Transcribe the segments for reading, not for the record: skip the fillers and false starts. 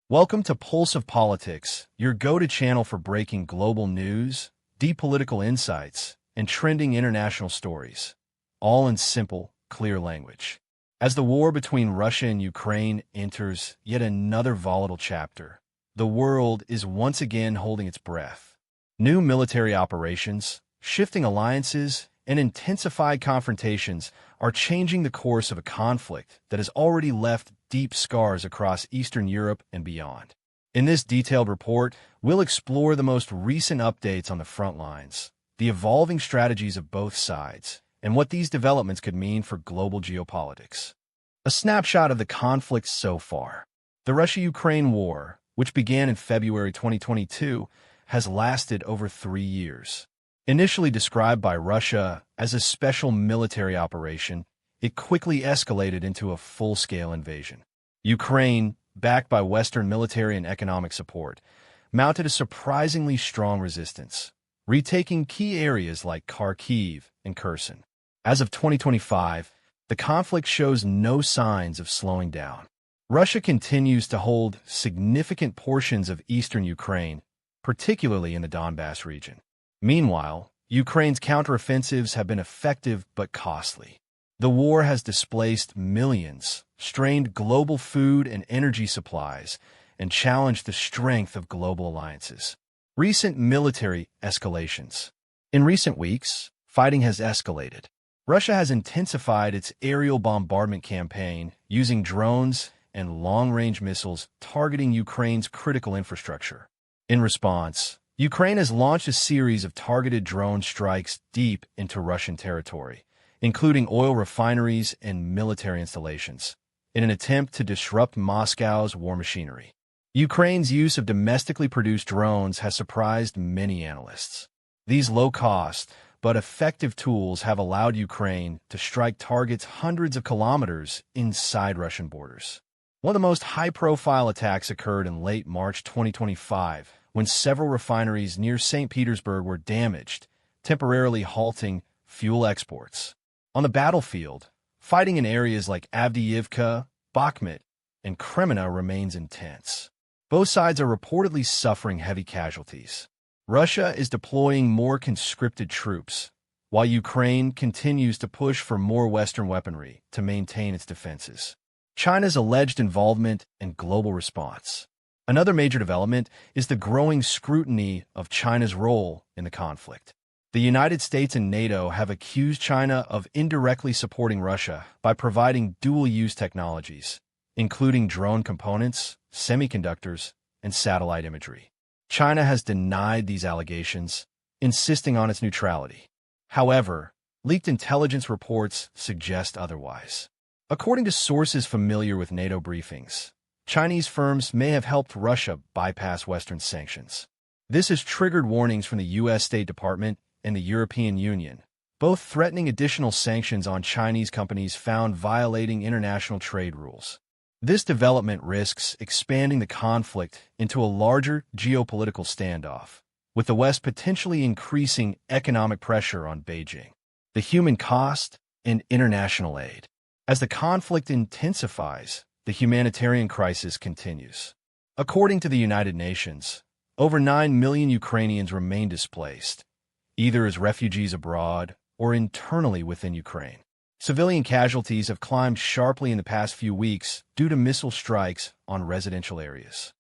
Welcome to Pulse of Politics, your go-to channel for breaking global news, deep political insights, and trending international stories, all in simple, clear language. As the war between Russia and Ukraine enters yet another volatile chapter, the world is once again holding its breath. New military operations, shifting alliances, and intensified confrontations are changing the course of a conflict that has already left deep scars across Eastern Europe and beyond. In this detailed report, we'll explore the most recent updates on the front lines, the evolving strategies of both sides, and what these developments could mean for global geopolitics. A snapshot of the conflict so far. The Russia-Ukraine war, which began in February 2022, has lasted over 3 years. Initially described by Russia as a special military operation, it quickly escalated into a full-scale invasion. Ukraine, backed by Western military and economic support, mounted a surprisingly strong resistance, retaking key areas like Kharkiv and Kherson. As of 2025, the conflict shows no signs of slowing down. Russia continues to hold significant portions of eastern Ukraine, particularly in the Donbass region. Meanwhile, Ukraine's counteroffensives have been effective but costly. The war has displaced millions, strained global food and energy supplies, and challenged the strength of global alliances. Recent military escalations. In recent weeks, fighting has escalated. Russia has intensified its aerial bombardment campaign using drones and long-range missiles targeting Ukraine's critical infrastructure. In response, Ukraine has launched a series of targeted drone strikes deep into Russian territory, including oil refineries and military installations, in an attempt to disrupt Moscow's war machinery. Ukraine's use of domestically produced drones has surprised many analysts. These low-cost but effective tools have allowed Ukraine to strike targets hundreds of kilometers inside Russian borders. One of the most high-profile attacks occurred in late March 2025, when several refineries near St. Petersburg were damaged, temporarily halting fuel exports. On the battlefield, fighting in areas like Avdiivka, Bakhmut, and Kreminna remains intense. Both sides are reportedly suffering heavy casualties. Russia is deploying more conscripted troops, while Ukraine continues to push for more Western weaponry to maintain its defenses. China's alleged involvement and global response. Another major development is the growing scrutiny of China's role in the conflict. The United States and NATO have accused China of indirectly supporting Russia by providing dual-use technologies, including drone components, semiconductors, and satellite imagery. China has denied these allegations, insisting on its neutrality. However, leaked intelligence reports suggest otherwise. According to sources familiar with NATO briefings, Chinese firms may have helped Russia bypass Western sanctions. This has triggered warnings from the U.S. State Department and the European Union, both threatening additional sanctions on Chinese companies found violating international trade rules. This development risks expanding the conflict into a larger geopolitical standoff, with the West potentially increasing economic pressure on Beijing. The human cost and international aid. As the conflict intensifies, the humanitarian crisis continues. According to the United Nations, over 9 million Ukrainians remain displaced, either as refugees abroad or internally within Ukraine. Civilian casualties have climbed sharply in the past few weeks due to missile strikes on residential areas.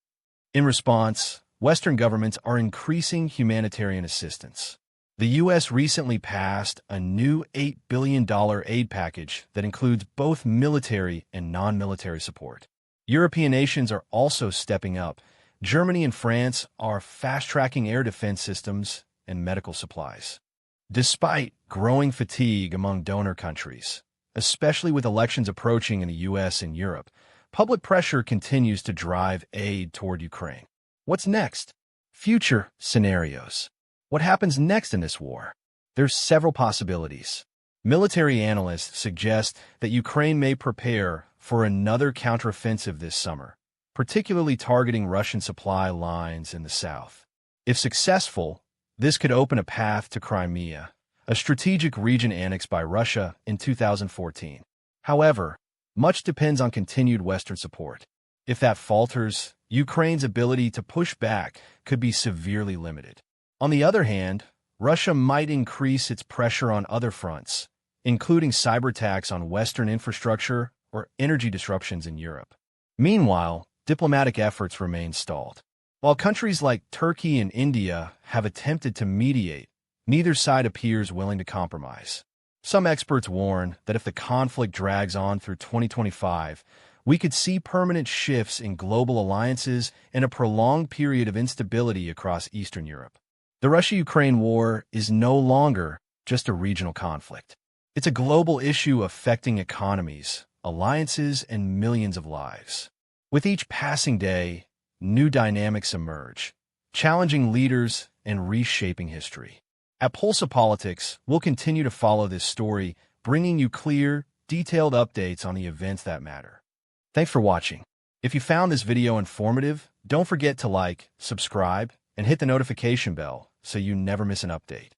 In response, Western governments are increasing humanitarian assistance. The U.S. recently passed a new $8 billion aid package that includes both military and non-military support. European nations are also stepping up. Germany and France are fast-tracking air defense systems and medical supplies. Despite growing fatigue among donor countries, especially with elections approaching in the U.S. and Europe, public pressure continues to drive aid toward Ukraine. What's next? Future scenarios. What happens next in this war? There's several possibilities. Military analysts suggest that Ukraine may prepare for another counteroffensive this summer, particularly targeting Russian supply lines in the south. If successful, this could open a path to Crimea, a strategic region annexed by Russia in 2014. However, much depends on continued Western support. If that falters, Ukraine's ability to push back could be severely limited. On the other hand, Russia might increase its pressure on other fronts, including cyber attacks on Western infrastructure or energy disruptions in Europe. Meanwhile, diplomatic efforts remain stalled. While countries like Turkey and India have attempted to mediate, neither side appears willing to compromise. Some experts warn that if the conflict drags on through 2025, we could see permanent shifts in global alliances and a prolonged period of instability across Eastern Europe. The Russia-Ukraine war is no longer just a regional conflict. It's a global issue affecting economies, alliances, and millions of lives. With each passing day, new dynamics emerge, challenging leaders and reshaping history. At Pulse of Politics, we'll continue to follow this story, bringing you clear, detailed updates on the events that matter. Thanks for watching. If you found this video informative, don't forget to like, subscribe, and hit the notification bell so you never miss an update.